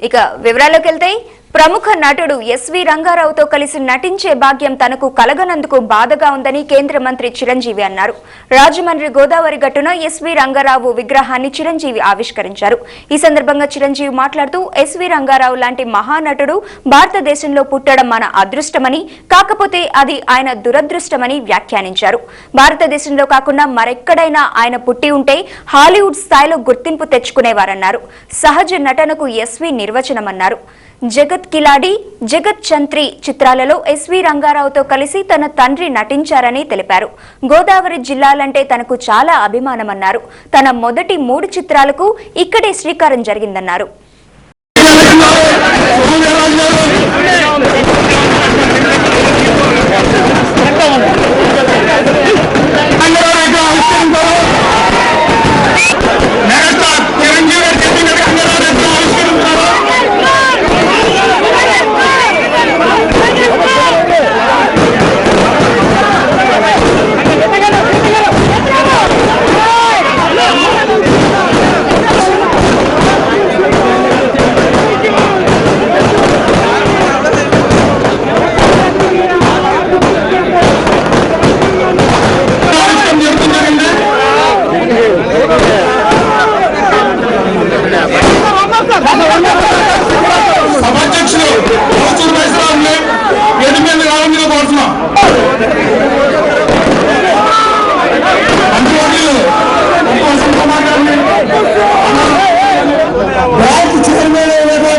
ఇక వివరాల్లోకి వెళ్తే ప్రముఖ నటుడు ఎస్వి రంగారావుతో కలిసి నటించే భాగ్యం తనకు కలగనందుకు బాధగా ఉందని కేంద్ర మంత్రి చిరంజీవి అన్నారు. రాజమండ్రి గోదావరి గట్టున ఎస్వి రంగారావు విగ్రహాన్ని చిరంజీవి ఆవిష్కరించారు. ఈ సందర్భంగా చిరంజీవి మాట్లాడుతూ ఎస్వి రంగారావు లాంటి మహానటుడు భారతదేశంలో పుట్టడం మన అదృష్టమని, కాకపోతే అది ఆయన దురదృష్టమని వ్యాఖ్యానించారు. భారతదేశంలో కాకుండా మరెక్కడైనా ఆయన పుట్టి ఉంటే హాలీవుడ్ స్థాయిలో గుర్తింపు తెచ్చుకునేవారన్నారు. సహజ నటనకు ఎస్వి నిర్వచనమన్నారు. జగత్ కిలాడి, జగత్ చంత్రి చిత్రాలలో ఎస్వి రంగారావుతో కలిసి తన తండ్రి నటించారని తెలిపారు. గోదావరి జిల్లాలంటే తనకు చాలా అభిమానమన్నారు. తన మొదటి 3 చిత్రాలకు ఇక్కడే శ్రీకారం జరిగిందన్నారు. చైర్మన్ అయినటువంటి